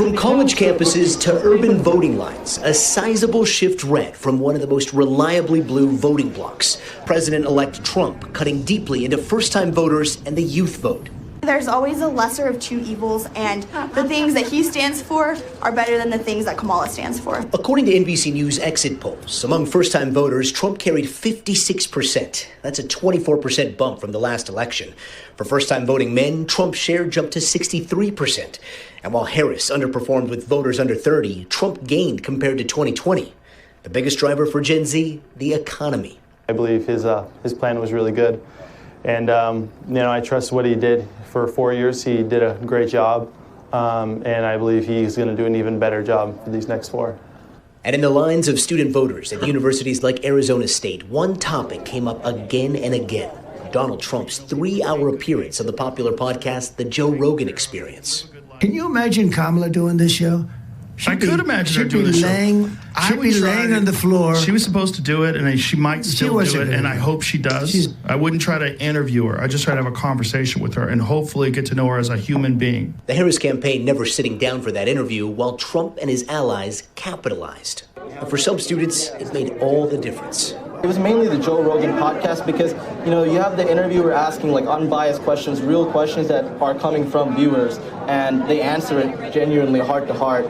From college campuses to urban voting lines, a sizable shift red from one of the most reliably blue voting blocs. President-elect Trump cutting deeply into first-time voters and the youth vote. There's always a lesser of two evils, and the things that he stands for are better than the things that Kamala stands for. According to NBC News exit polls, among first-time voters, Trump carried 56%. That's a 24% bump from the last election. For first-time voting men, Trump's share jumped to 63%. And while Harris underperformed with voters under 30, Trump gained compared to 2020. The biggest driver for Gen Z, the economy. I believe his plan was really good. And, I trust what he did for 4 years. He did a great job. And I believe he's going to do an even better job for these next 4. And in the lines of student voters at universities like Arizona State, one topic came up again and again. Donald Trump's 3-hour appearance on the popular podcast, The Joe Rogan Experience. Can you imagine Kamala doing this show? I could imagine her doing this show. I'd be laying on the floor. She was supposed to do it, and she might still do it, and I hope she does. I wouldn't try to interview her. I just try to have a conversation with her and hopefully get to know her as a human being. The Harris campaign never sitting down for that interview, while Trump and his allies capitalized. And for some students, it made all the difference. It was mainly the Joe Rogan podcast because, you have the interviewer asking like unbiased questions, real questions that are coming from viewers, and they answer it genuinely heart to heart.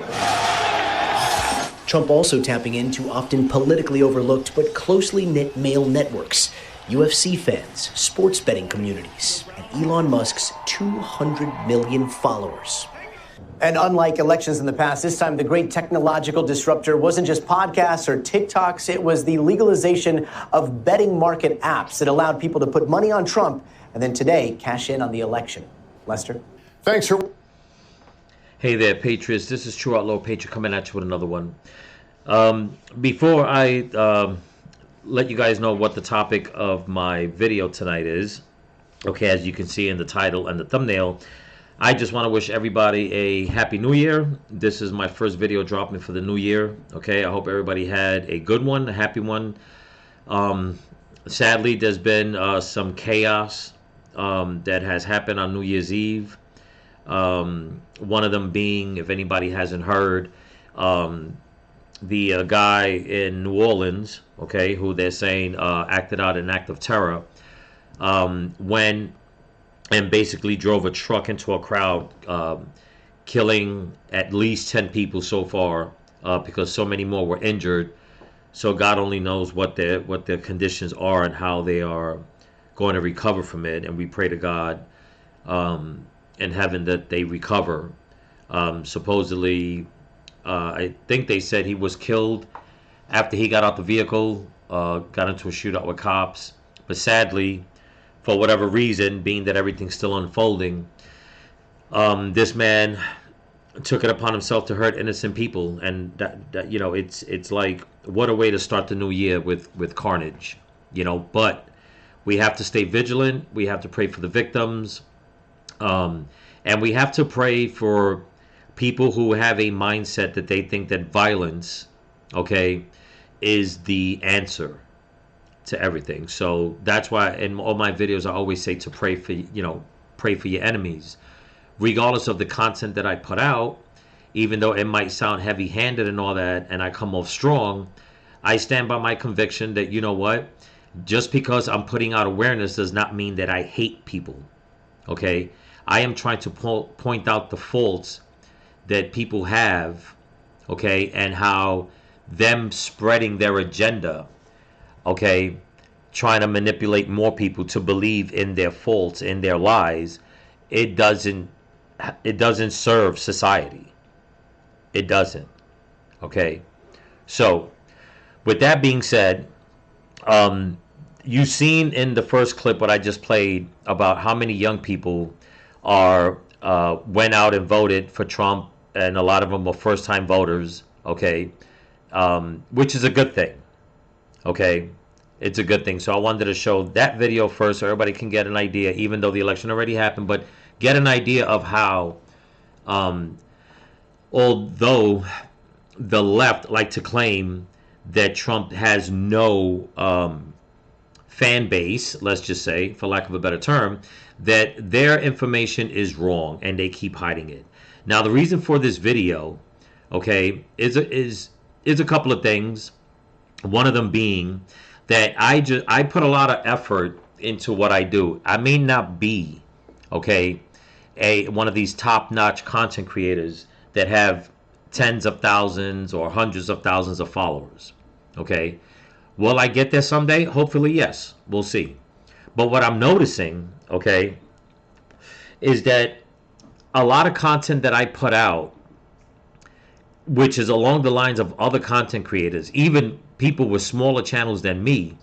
Trump also tapping into often politically overlooked but closely knit male networks, UFC fans, sports betting communities, and Elon Musk's 200 million followers. And unlike elections in the past, this time the great technological disruptor wasn't just podcasts or TikToks. It was the legalization of betting market apps that allowed people to put money on Trump and then today cash in on the election. Lester? Thanks, sir. Hey there, Patriots. This is True Outlaw Patriot coming at you with another one. Before I let you guys know what the topic of my video tonight is, okay, as you can see in the title and the thumbnail, I just want to wish everybody a Happy New Year. This is my first video dropping for the new year. Okay, I hope everybody had a good one, a happy one. Sadly, there's been some chaos that has happened on New Year's Eve. One of them being, if anybody hasn't heard, the guy in New Orleans, okay, who they're saying acted out an act of terror, when and basically drove a truck into a crowd, killing at least 10 people so far, because so many more were injured. So God only knows what their conditions are and how they are going to recover from it. And we pray to God in heaven that they recover. Supposedly, I think they said he was killed after he got out the vehicle, got into a shootout with cops. But sadly, for whatever reason, being that everything's still unfolding, this man took it upon himself to hurt innocent people, and that it's like, what a way to start the new year with carnage, But we have to stay vigilant. We have to pray for the victims, and we have to pray for people who have a mindset that they think that violence, okay, is the answer to everything. So that's why in all my videos I always say to pray for your enemies, regardless of the content that I put out. Even though it might sound heavy-handed and all that, and I come off strong, I stand by my conviction that, you know what, just because I'm putting out awareness does not mean that I hate people. Okay, I am trying to point out the faults that people have, okay, and how them spreading their agenda, okay, trying to manipulate more people to believe in their faults, in their lies, it doesn't serve society. It doesn't. Okay. So, with that being said, you've seen in the first clip what I just played about how many young people went out and voted for Trump, and a lot of them were first-time voters. Okay, which is a good thing. Okay, it's a good thing. So I wanted to show that video first so everybody can get an idea, even though the election already happened, but get an idea of how, although the left like to claim that Trump has no fan base, let's just say, for lack of a better term, that their information is wrong and they keep hiding it. Now, the reason for this video, okay, is a couple of things. One of them being that I put a lot of effort into what I do. I may not be, okay, one of these top-notch content creators that have tens of thousands or hundreds of thousands of followers, okay? Will I get there someday? Hopefully, yes. We'll see. But what I'm noticing, okay, is that a lot of content that I put out, which is along the lines of other content creators, even people with smaller channels than me,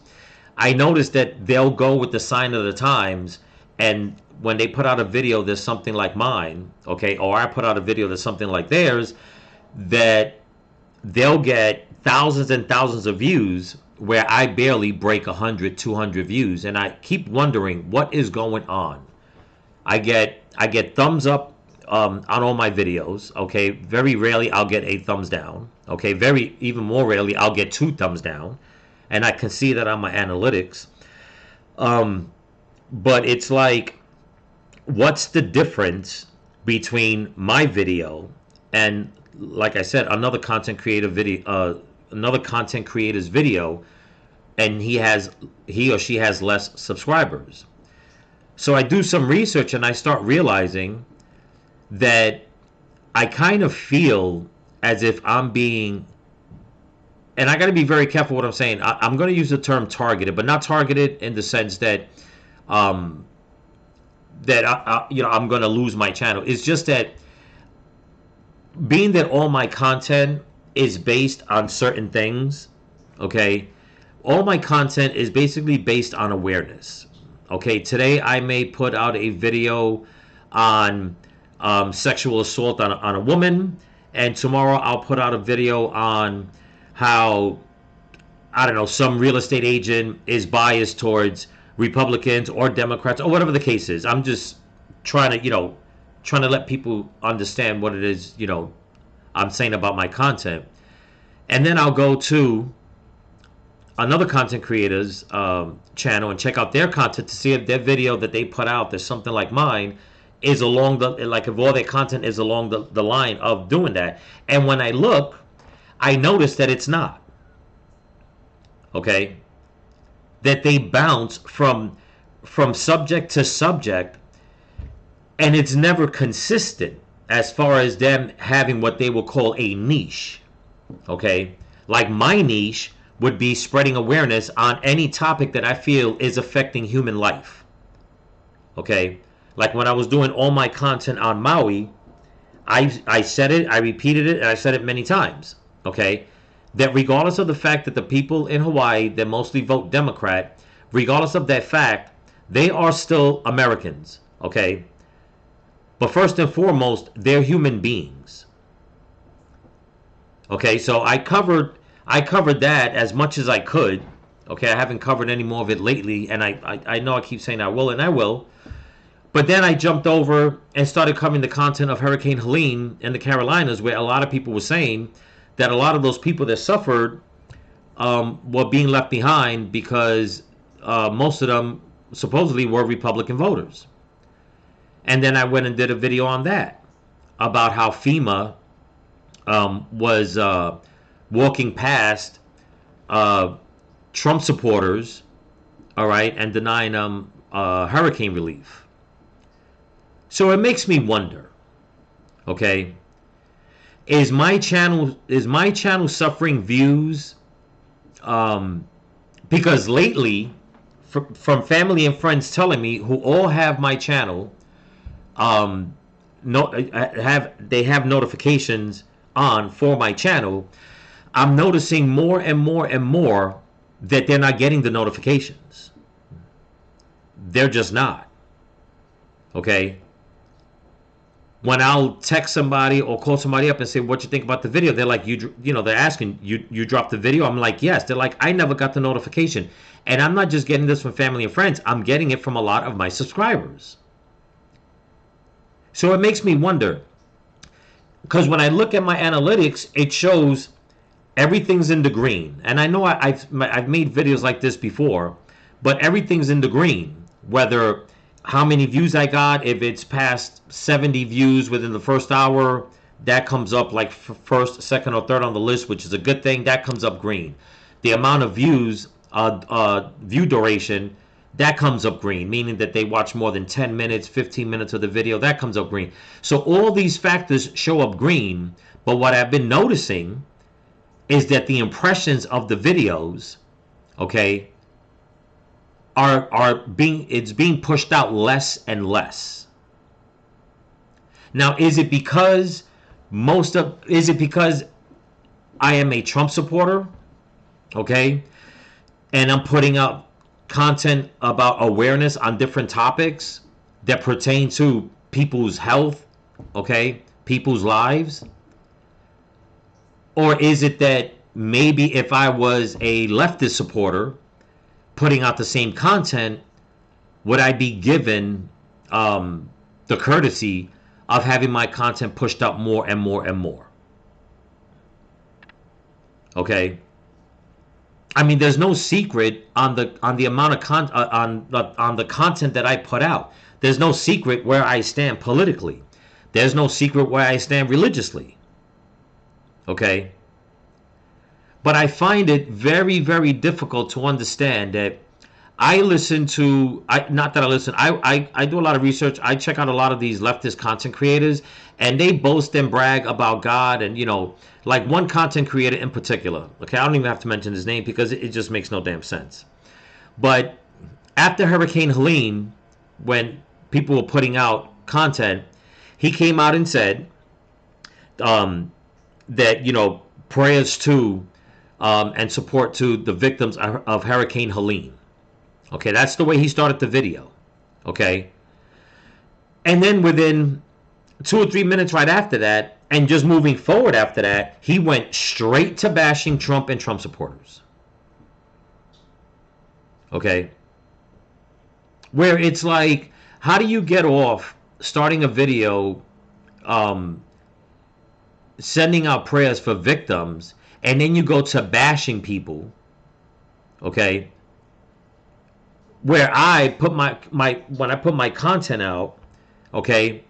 I noticed that they'll go with the sign of the times, and when they put out a video that's something like mine, okay, or I put out a video that's something like theirs, that they'll get thousands and thousands of views where I barely break 100, 200 views. And I keep wondering what is going on. I get thumbs up on all my videos, okay? Very rarely I'll get a thumbs down, okay? Even more rarely I'll get 2 thumbs down. And I can see that on my analytics. But it's like, what's the difference between my video and, like I said, another content creator's video, and he or she has less subscribers? So I do some research and I start realizing that I kind of feel as if I'm being, and I got to be very careful what I'm saying. I'm going to use the term targeted, but not targeted in the sense that I'm going to lose my channel. It's just that, being that all my content is based on certain things, okay, all my content is basically based on awareness. Okay, today I may put out a video on sexual assault on a woman, and tomorrow I'll put out a video on how, I don't know, some real estate agent is biased towards Republicans or Democrats or whatever the case is. I'm just trying to let people understand what it is, I'm saying about my content. And then I'll go to another content creator's channel and check out their content to see if their video that they put out that's something like mine is along if all their content is along the line of doing that. And when I look, I notice that it's not. Okay? That they bounce from subject to subject, and it's never consistent as far as them having what they will call a niche. Okay? Like my niche would be spreading awareness on any topic that I feel is affecting human life. Okay? Like when I was doing all my content on Maui, I said it, I repeated it, and I said it many times. Okay? That regardless of the fact that the people in Hawaii that mostly vote Democrat, regardless of that fact, they are still Americans. Okay? But first and foremost, they're human beings. Okay, so I covered that as much as I could. Okay, I haven't covered any more of it lately, and I know I keep saying I will, and I will. But then I jumped over and started covering the content of Hurricane Helene in the Carolinas, where a lot of people were saying that a lot of those people that suffered were being left behind because most of them supposedly were Republican voters. And then I went and did a video on that, about how FEMA was walking past Trump supporters, all right, and denying them hurricane relief. So it makes me wonder, okay, is my channel suffering views? Because lately, from family and friends telling me who all have my channel, they have notifications on for my channel, I'm noticing more and more and more that they're not getting the notifications. They're just not. Okay? When I'll text somebody or call somebody up and say, what you think about the video? They're like, they're asking, you dropped the video? I'm like, yes. They're like, I never got the notification. And I'm not just getting this from family and friends. I'm getting it from a lot of my subscribers. So it makes me wonder, because when I look at my analytics, it shows everything's in the green. And I know I've made videos like this before, but everything's in the green. Whether how many views I got. If it's past 70 views within the first hour, that comes up like first, second, or third on the list, which is a good thing. That comes up green. The amount of views, view duration, that comes up green, meaning that they watch more than 10 minutes, 15 minutes of the video, that comes up green. So all these factors show up green, but what I've been noticing is that the impressions of the videos, okay, it's being pushed out less and less. Now, is it because I am a Trump supporter, okay, and I'm putting out content about awareness on different topics that pertain to people's health, okay, people's lives? Or is it that maybe if I was a leftist supporter putting out the same content, would I be given the courtesy of having my content pushed out more and more and more? Okay. I mean, there's no secret on the amount of on the content that I put out. There's no secret where I stand politically. There's no secret where I stand religiously. Okay? But I find it very, very difficult to understand that I listen to, not that I listen, I do a lot of research. I check out a lot of these leftist content creators, and they boast and brag about God. And, you know, like one content creator in particular, okay, I don't even have to mention his name because it just makes no damn sense. But after Hurricane Helene, when people were putting out content, he came out and said that, you know, prayers to and support to the victims of Hurricane Helene. Okay, that's the way he started the video. Okay. And then within 2 or 3 minutes right after that, and just moving forward after that, he went straight to bashing Trump and Trump supporters. Okay. Where it's like, how do you get off starting a video sending out prayers for victims, and then you go to bashing people, okay? Where I put when I put my content out, okay,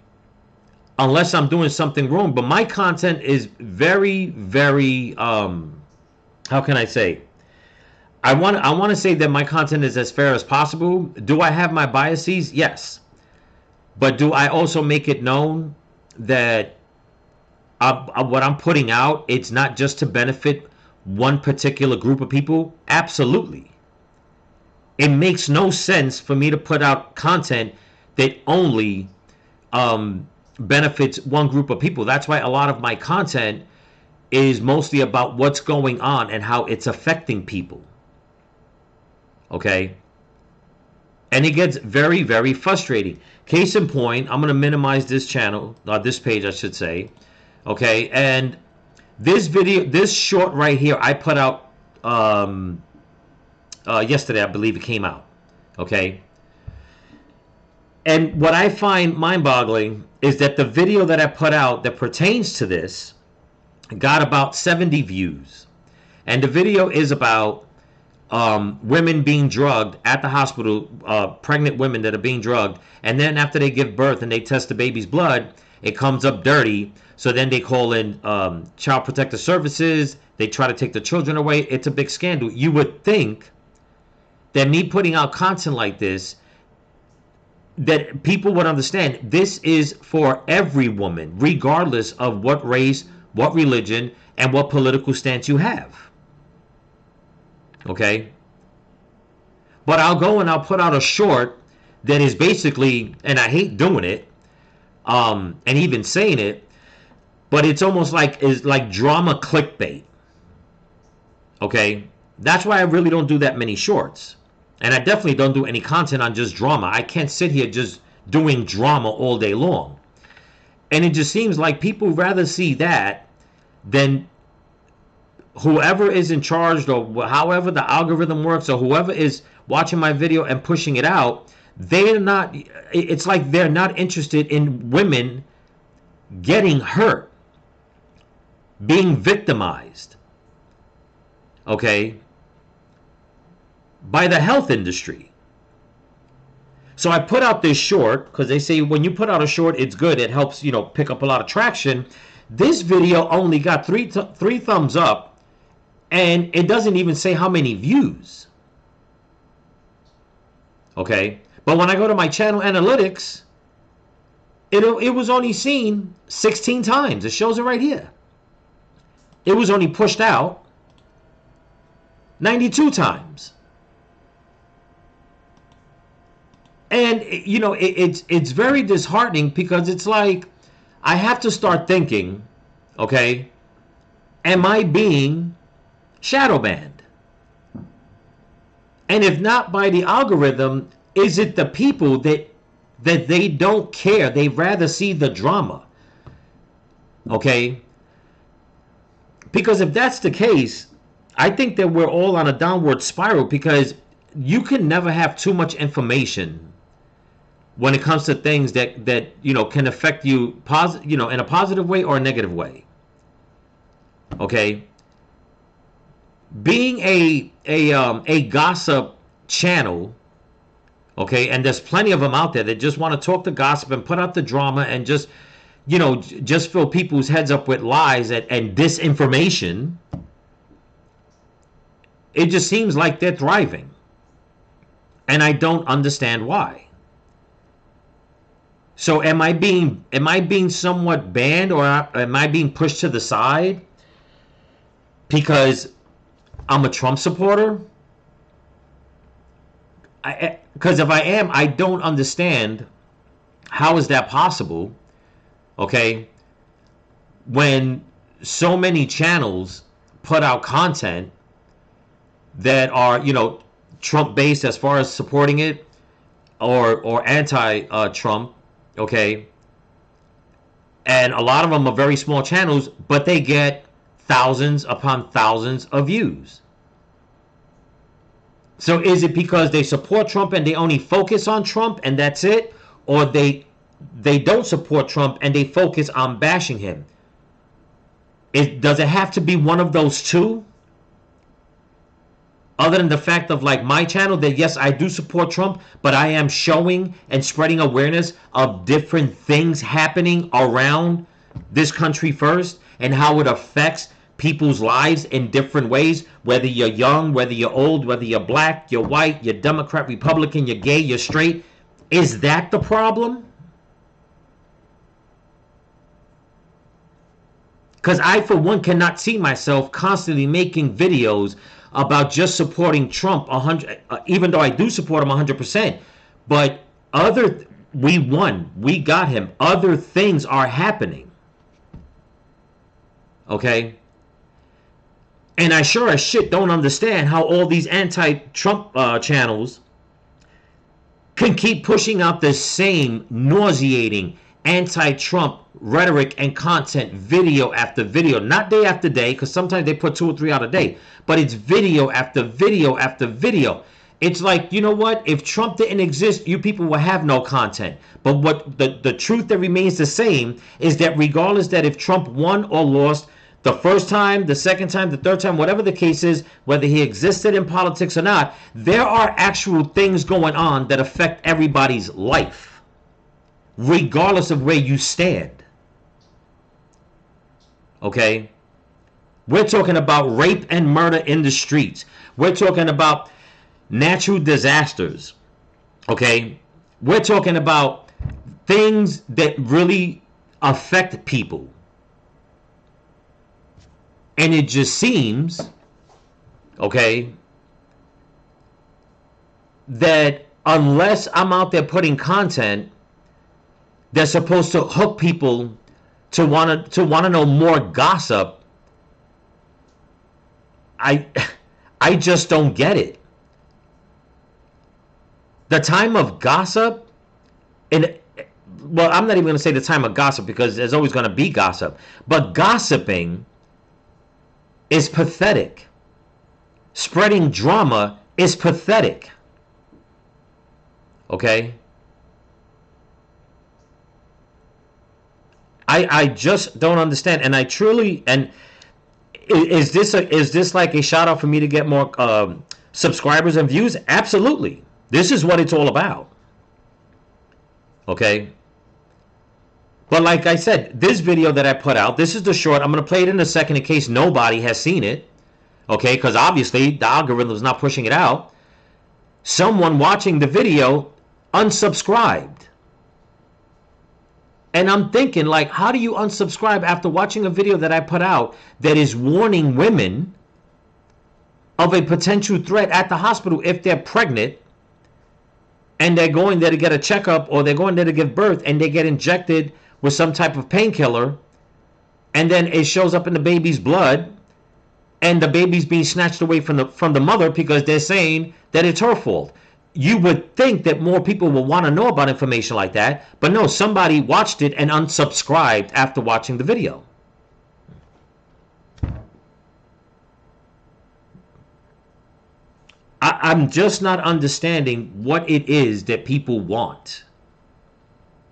unless I'm doing something wrong, but my content is very, very, how can I say? I want to say that my content is as fair as possible. Do I have my biases? Yes. But do I also make it known that what I'm putting out, it's not just to benefit one particular group of people? Absolutely. It makes no sense for me to put out content that only benefits one group of people. That's why a lot of my content is mostly about what's going on and how it's affecting people. Okay? And it gets very, very frustrating. Case in point, I'm going to minimize this channel, this page, I should say. Okay? And this video, this short right here, I put out yesterday, I believe it came out. Okay? And what I find mind-boggling is that the video that I put out that pertains to this got about 70 views. And the video is about women being drugged at the hospital, pregnant women that are being drugged. And then after they give birth and they test the baby's blood, it comes up dirty. So then they call in Child Protective Services. They try to take the children away. It's a big scandal. You would think that me putting out content like this, that people would understand this is for every woman, regardless of what race, what religion, and what political stance you have. Okay? But I'll go and I'll put out a short that is basically, and I hate doing it, and even saying it, but it's almost like drama clickbait. Okay? That's why I really don't do that many shorts. And I definitely don't do any content on just drama. I can't sit here just doing drama all day long. And it just seems like people rather see that than whoever is in charge, or however the algorithm works, or whoever is watching my video and pushing it out. They're not, it's like they're not interested in women getting hurt, being victimized. Okay? By the health industry. So I put out this short because they say when you put out a short, it's good. It helps, pick up a lot of traction. This video only got three thumbs up, and it doesn't even say how many views. Okay, but when I go to my channel analytics, it was only seen 16 times. It shows it right here. It was only pushed out 92 times. And it's very disheartening because it's like I have to start thinking, okay, am I being shadow banned? And if not by the algorithm, is it the people that they don't care? They rather see the drama. Okay? Because if that's the case, I think that we're all on a downward spiral because you can never have too much information when it comes to things that can affect you in a positive way or a negative way. Okay? Being a gossip channel, okay, and there's plenty of them out there that just want to talk the gossip and put out the drama and just fill people's heads up with lies and disinformation. It just seems like they're thriving. And I don't understand why. So am I being somewhat banned, or am I being pushed to the side because I'm a Trump supporter? Because if I am, I don't understand how is that possible, okay, when so many channels put out content that are, Trump based as far as supporting it or anti-Trump, okay, and a lot of them are very small channels, but they get thousands upon thousands of views. So is it because they support Trump and they only focus on Trump and that's it? Or they don't support Trump and they focus on bashing him? Does it have to be one of those two? Other than the fact of like my channel that yes, I do support Trump, but I am showing and spreading awareness of different things happening around this country first and how it affects people's lives in different ways, whether you're young, whether you're old, whether you're black, you're white, you're Democrat, Republican, you're gay, you're straight. Is that the problem? Because I, for one, cannot see myself constantly making videos about just supporting Trump 100, even though I do support him 100%. But we won, we got him. Other things are happening. Okay? And I sure as shit don't understand how all these anti-Trump channels can keep pushing out the same nauseating anti-Trump rhetoric and content, video after video, not day after day, because sometimes they put 2 or 3 out a day, but it's video after video after video. It's like, you know what? If Trump didn't exist, you people will have no content. But what the truth that remains the same is that regardless that if Trump won or lost, the first time, the second time, the third time, whatever the case is, whether he existed in politics or not, there are actual things going on that affect everybody's life, regardless of where you stand. Okay? We're talking about rape and murder in the streets. We're talking about natural disasters. Okay? We're talking about things that really affect people. And it just seems, okay, that unless I'm out there putting content that's supposed to hook people to want to know more gossip, I just don't get it. The time of gossip, well, I'm not even going to say the time of gossip because there's always going to be gossip, but gossiping is pathetic. Spreading drama is pathetic. Okay? I just don't understand, and I truly, and is this like a shout out for me to get more subscribers and views? Absolutely. This is what it's all about. Okay? But like I said, this video that I put out, this is the short. I'm going to play it in a second in case nobody has seen it. Okay? Because obviously the algorithm is not pushing it out. Someone watching the video unsubscribed. And I'm thinking, like, how do you unsubscribe after watching a video that I put out that is warning women of a potential threat at the hospital if they're pregnant and they're going there to get a checkup or they're going there to give birth and they get injected with some type of painkiller and then it shows up in the baby's blood and the baby's being snatched away from the mother because they're saying that it's her fault. You would think that more people will want to know about information like that, but no, somebody watched it and unsubscribed after watching the video. I'm just not understanding what it is that people want.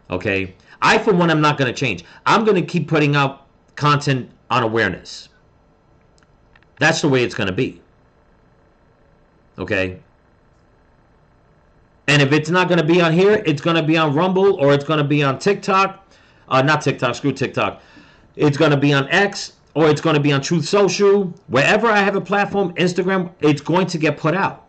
Okay? I, for one, am not going to change. I'm going to keep putting out content on awareness. That's the way it's going to be. Okay? And if it's not going to be on here, it's going to be on Rumble or it's going to be on TikTok. Not TikTok, screw TikTok. It's going to be on X or it's going to be on Truth Social. Wherever I have a platform, Instagram, it's going to get put out.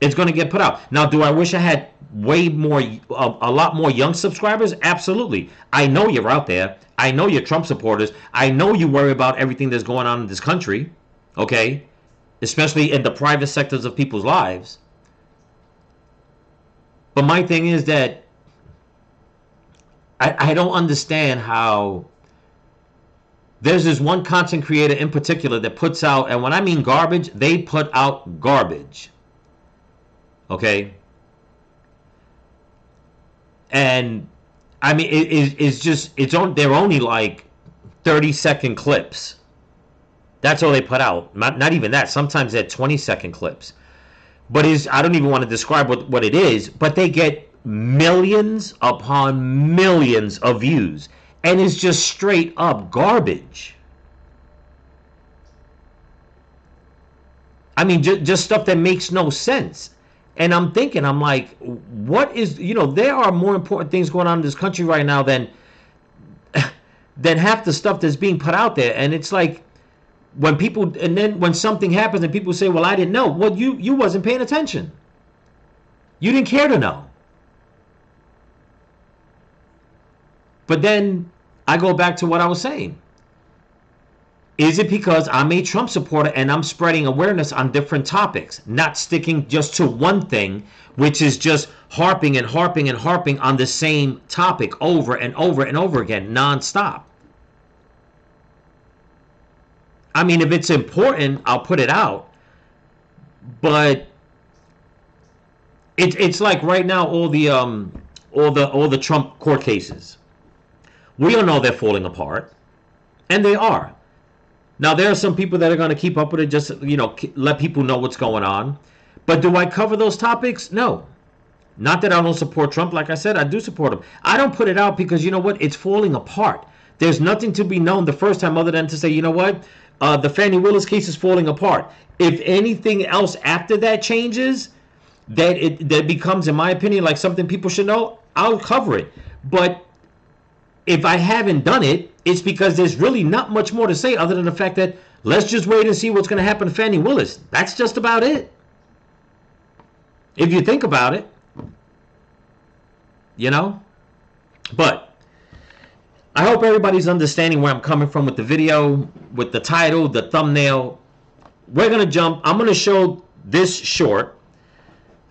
It's going to get put out. Now, do I wish I had way more, a lot more young subscribers? Absolutely. I know you're out there. I know you're Trump supporters. I know you worry about everything that's going on in this country. Okay? Especially in the private sectors of people's lives. But my thing is that I don't understand how there's this one content creator in particular that puts out, and when I mean garbage, they put out garbage. Okay? And I mean, they're only like 30-second clips. That's all they put out. Not even that. Sometimes they're 20-second clips. But I don't even want to describe what it is, but they get millions upon millions of views. And it's just straight up garbage. I mean, just stuff that makes no sense. And I'm thinking, I'm like, what is, there are more important things going on in this country right now than half the stuff that's being put out there. And it's like, when something happens and people say, well, I didn't know. Well, you wasn't paying attention. You didn't care to know. But then I go back to what I was saying. Is it because I'm a Trump supporter and I'm spreading awareness on different topics, not sticking just to one thing, which is just harping and harping and harping on the same topic over and over and over again, nonstop? I mean, if it's important, I'll put it out. But it's like right now, all the Trump court cases. We all know they're falling apart, and they are. Now, there are some people that are going to keep up with it, just, let people know what's going on. But do I cover those topics? No. Not that I don't support Trump. Like I said, I do support him. I don't put it out because, you know what? It's falling apart. There's nothing to be known the first time other than to say, you know what? The Fannie Willis case is falling apart. If anything else after that changes, that becomes, in my opinion, like something people should know, I'll cover it. But if I haven't done it, it's because there's really not much more to say other than the fact that let's just wait and see what's going to happen to Fannie Willis. That's just about it. If you think about it, But I hope everybody's understanding where I'm coming from with the video, with the title, the thumbnail. We're going to jump. I'm going to show this short.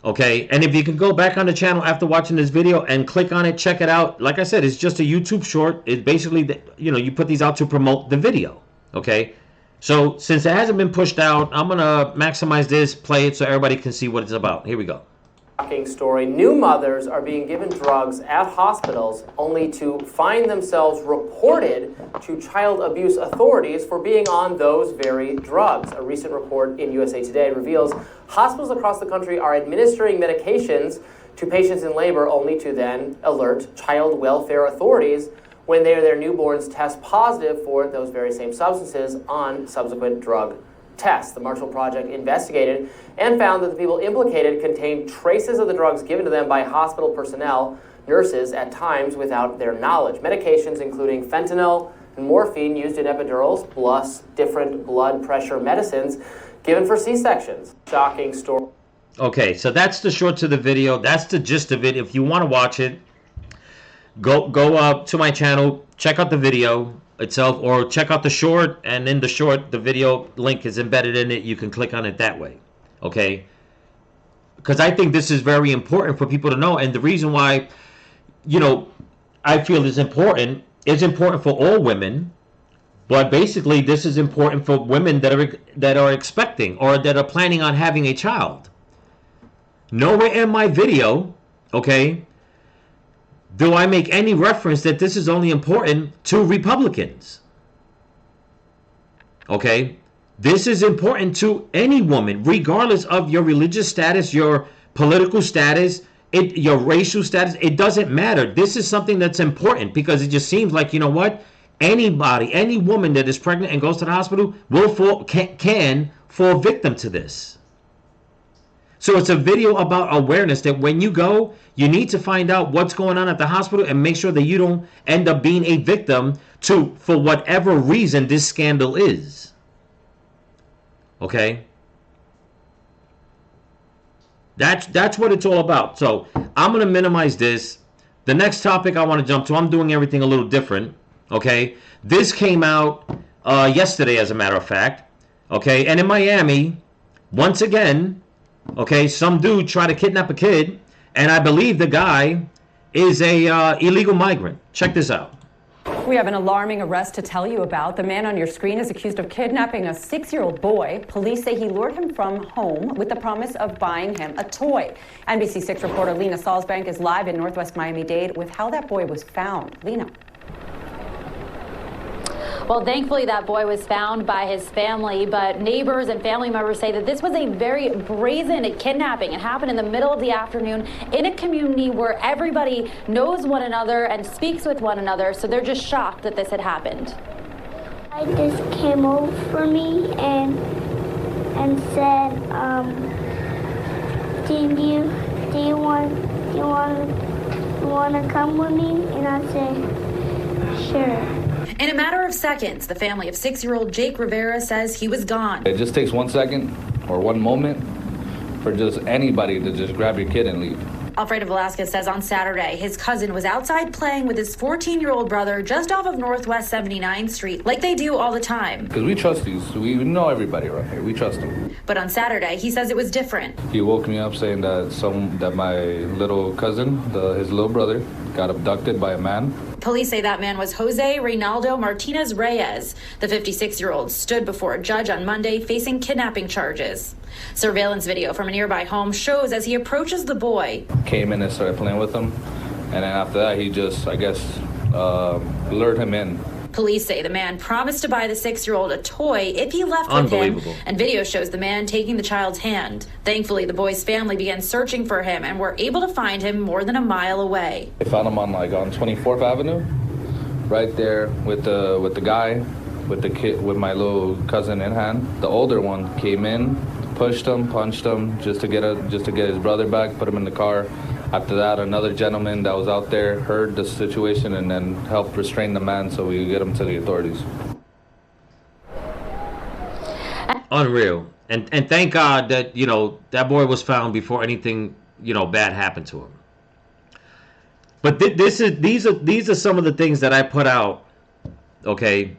Okay, and if you can go back on the channel after watching this video and click on it, check it out. Like I said, it's just a YouTube short. It's basically, you put these out to promote the video. Okay, so since it hasn't been pushed out, I'm going to maximize this, play it so everybody can see what it's about. Here we go. Shocking story. New mothers are being given drugs at hospitals only to find themselves reported to child abuse authorities for being on those very drugs. A recent report in USA Today reveals hospitals across the country are administering medications to patients in labor only to then alert child welfare authorities when their newborns test positive for those very same substances on subsequent drug tests. The Marshall Project investigated and found that the people implicated contained traces of the drugs given to them by hospital personnel, nurses, at times without their knowledge. Medications including fentanyl and morphine used in epidurals, plus different blood pressure medicines given for C-sections. Shocking story. Okay, so that's the short to the video. That's the gist of it. If you want to watch it, go up to my channel, check out the video itself, or check out the short, and in the short, the video link is embedded in it. You can click on it that way, okay? Because I think this is very important for people to know, and the reason why, you know, I feel is important for all women, but basically this is important for women that are expecting or that are planning on having a child. Nowhere in my video, okay, do I make any reference that this is only important to Republicans. Okay? This is important to any woman, regardless of your religious status, your political status, your racial status. It doesn't matter. This is something that's important because it just seems like, you know what? Anybody, any woman that is pregnant and goes to the hospital can fall victim to this. So it's a video about awareness that when you go, you need to find out what's going on at the hospital and make sure that you don't end up being a victim to, for whatever reason, this scandal is. Okay? That's what it's all about. So I'm going to minimize this. The next topic I want to jump to, I'm doing everything a little different. Okay? This came out yesterday, as a matter of fact. Okay? And in Miami, once again, okay, some dude tried to kidnap a kid, and I believe the guy is a illegal migrant. Check this out. We have an alarming arrest to tell you about. The man on your screen is accused of kidnapping a 6-year-old boy. Police say he lured him from home with the promise of buying him a toy. NBC6 reporter Lena Salzbank is live in Northwest Miami-Dade with how that boy was found. Lena. Well, thankfully, that boy was found by his family, but neighbors and family members say that this was a very brazen kidnapping. It happened in the middle of the afternoon in a community where everybody knows one another and speaks with one another, so they're just shocked that this had happened. I just came over me and said, do you want to come with me? And I said, sure. In a matter of seconds, the family of 6-year-old Jake Rivera says he was gone. It just takes 1 second or 1 moment for just anybody to just grab your kid and leave. Alfredo Velasquez says on Saturday, his cousin was outside playing with his 14-year-old brother just off of Northwest 79th Street, like they do all the time. Because we trust these. We know everybody around here. We trust them. But on Saturday, he says it was different. He woke me up saying that my little cousin, his little brother, got abducted by a man. Police say that man was Jose Reynaldo Martinez Reyes. The 56-year-old stood before a judge on Monday facing kidnapping charges. Surveillance video from a nearby home shows as he approaches the boy. Came in and started playing with him. And then after that, he just, I guess, lured him in. Police say the man promised to buy the 6-year-old a toy if he left with him, and video shows the man taking the child's hand. Thankfully, the boy's family began searching for him and were able to find him more than a mile away. They found him on 24th Avenue, right there with the guy, with the kid, with my little cousin in hand. The older one came in, pushed him, punched him, just to get his brother back, put him in the car. After that, another gentleman that was out there heard the situation and then helped restrain the man so we could get him to the authorities. Unreal. And thank God that, you know, that boy was found before anything, you know, bad happened to him. But these are some of the things that I put out, okay,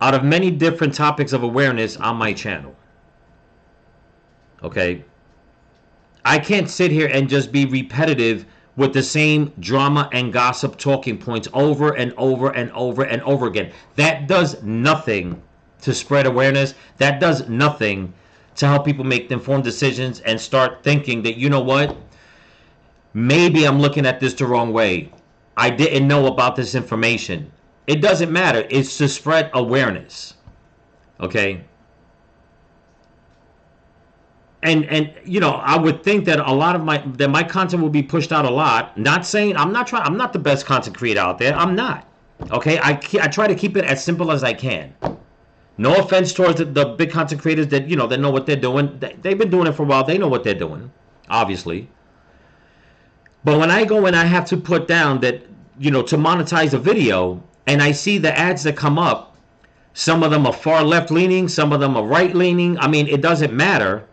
out of many different topics of awareness on my channel. Okay? I can't sit here and just be repetitive with the same drama and gossip talking points over and over and over and over again. That does nothing to spread awareness. That does nothing to help people make informed decisions and start thinking that, you know what, maybe I'm looking at this the wrong way. I didn't know about this information. It doesn't matter. It's to spread awareness. Okay? And you know, I would think that a lot of my content will be pushed out a lot. Not saying I'm not the best content creator out there. I'm not. Okay? I try to keep it as simple as I can. No offense towards the big content creators that, you know, that know what they're doing. They've been doing it for a while. They know what they're doing, obviously. But when I go and I have to put down that, you know, to monetize a video, and I see the ads that come up, some of them are far left leaning, some of them are right leaning. I mean, it doesn't matter.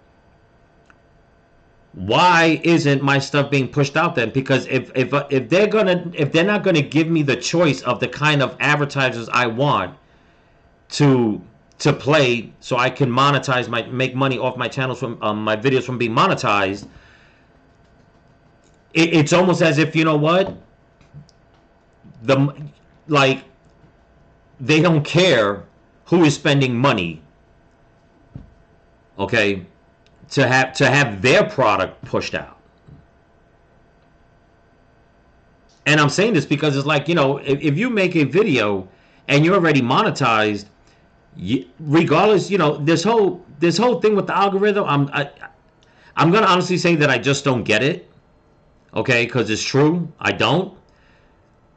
Why isn't my stuff being pushed out then? Because if they're not gonna give me the choice of the kind of advertisers I want to play, so I can monetize make money off my channels from my videos from being monetized, it's almost as if, you know what, they don't care who is spending money, okay, to have their product pushed out. And I'm saying this because it's like, you know, if you make a video and you're already monetized, regardless, you know, this whole thing with the algorithm, I'm gonna honestly say that I just don't get it, okay, because it's true, I don't.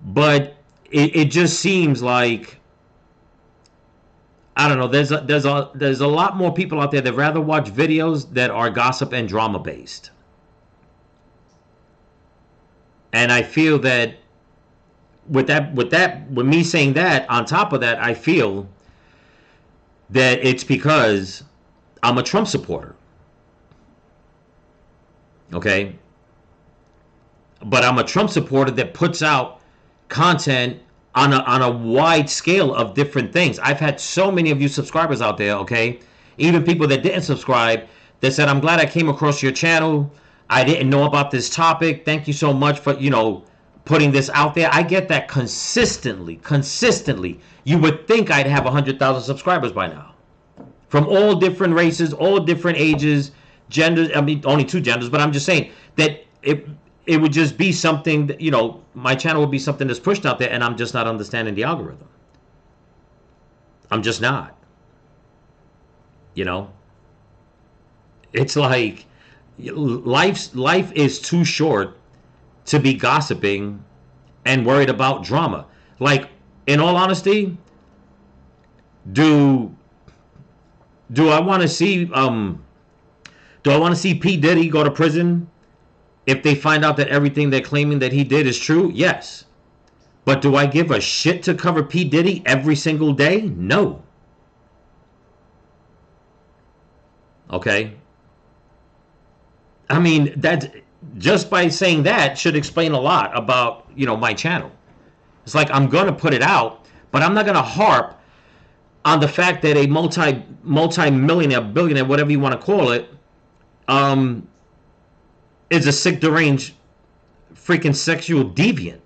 But it just seems like, I don't know, there's a lot more people out there that rather watch videos that are gossip and drama based. And I feel that with me saying that, on top of that, I feel that it's because I'm a Trump supporter. Okay? But I'm a Trump supporter that puts out content on a wide scale of different things. I've had so many of you subscribers out there, okay? Even people that didn't subscribe that said, I'm glad I came across your channel. I didn't know about this topic. Thank you so much for, you know, putting this out there. I get that consistently. You would think I'd have 100,000 subscribers by now. From all different races, all different ages, genders. I mean, only 2 genders, but I'm just saying that it would just be something that, you know, my channel would be something that's pushed out there, and I'm just not understanding the algorithm. I'm just not. You know? It's like life is too short to be gossiping and worried about drama. Like, in all honesty, do I want to see P. Diddy go to prison if they find out that everything they're claiming that he did is true? Yes. But do I give a shit to cover P. Diddy every single day? No. Okay? I mean, that just by saying that should explain a lot about, you know, my channel. It's like, I'm going to put it out, but I'm not going to harp on the fact that a multi-millionaire, billionaire, whatever you want to call it, is a sick, deranged, freaking sexual deviant.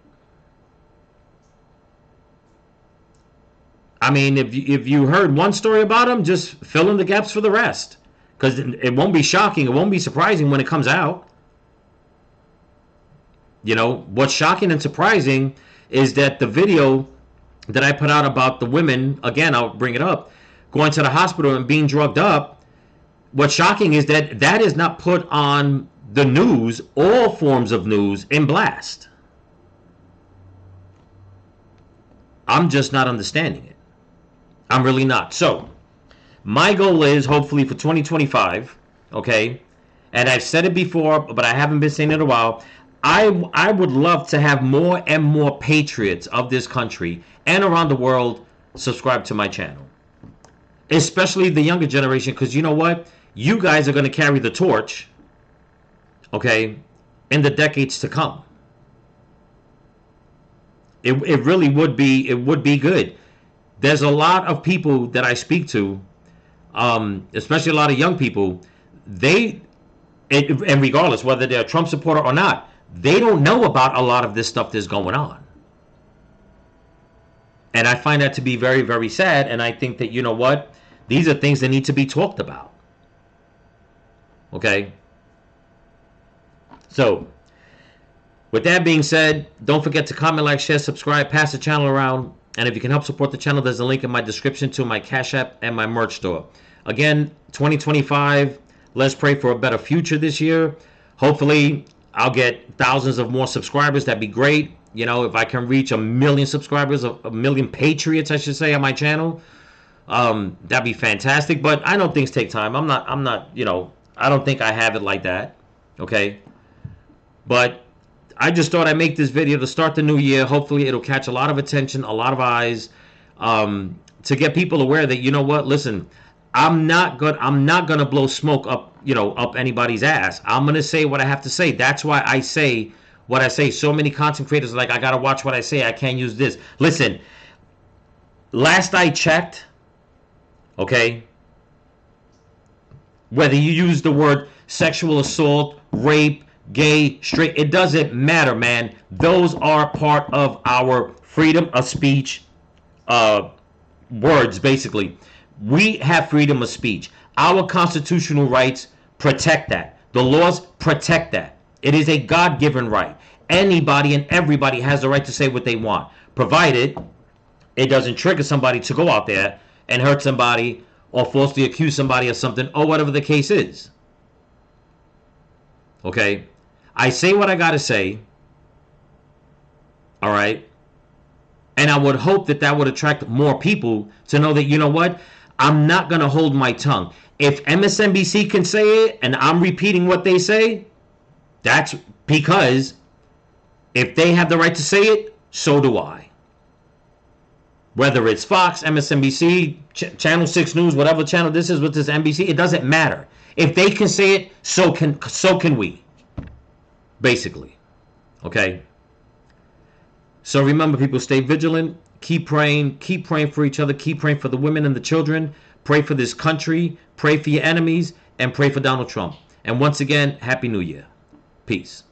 I mean, if you heard one story about him, just fill in the gaps for the rest. Because it won't be shocking, it won't be surprising when it comes out. You know, what's shocking and surprising is that the video that I put out about the women, again, I'll bring it up, going to the hospital and being drugged up, what's shocking is that that is not put on the news, all forms of news, in blast. I'm just not understanding it. I'm really not. So, my goal is, hopefully for 2025, okay, and I've said it before, but I haven't been saying it in a while, I would love to have more and more patriots of this country and around the world subscribe to my channel. Especially the younger generation, because you know what? You guys are going to carry the torch, okay, in the decades to come. It really would be, it would be good. There's a lot of people that I speak to, especially a lot of young people, and regardless whether they're a Trump supporter or not, they don't know about a lot of this stuff that's going on. And I find that to be very, very sad. And I think that, you know what? These are things that need to be talked about. Okay? So, with that being said, don't forget to comment, like, share, subscribe, pass the channel around. And if you can help support the channel, there's a link in my description to my Cash App and my merch store. Again, 2025, let's pray for a better future this year. Hopefully, I'll get thousands of more subscribers. That'd be great. You know, if I can reach 1 million subscribers, a million patriots, I should say, on my channel, that'd be fantastic. But I know things take time. I'm not, I don't think I have it like that. Okay. But I just thought I'd make this video to start the new year. Hopefully it'll catch a lot of attention, a lot of eyes, to get people aware that, you know what, listen, I'm not gonna blow smoke up, up anybody's ass. I'm gonna say what I have to say. That's why I say what I say. So many content creators are like, I gotta watch what I say. I can't use this. Listen, last I checked, okay, whether you use the word sexual assault, rape, gay, straight, it doesn't matter, man. Those are part of our freedom of speech words, basically. We have freedom of speech. Our constitutional rights protect that. The laws protect that. It is a God-given right. Anybody and everybody has the right to say what they want, provided it doesn't trigger somebody to go out there and hurt somebody or falsely accuse somebody of something or whatever the case is. Okay? I say what I gotta say. All right? And I would hope that that would attract more people to know that, you know what? I'm not going to hold my tongue. If MSNBC can say it and I'm repeating what they say, that's because if they have the right to say it, so do I. Whether it's Fox, MSNBC, Channel 6 News, whatever channel this is with this NBC, it doesn't matter. If they can say it, so can we. Basically. Okay? So remember, people, stay vigilant. Keep praying for each other, keep praying for the women and the children, pray for this country, pray for your enemies, and pray for Donald Trump. And once again, Happy New Year. Peace.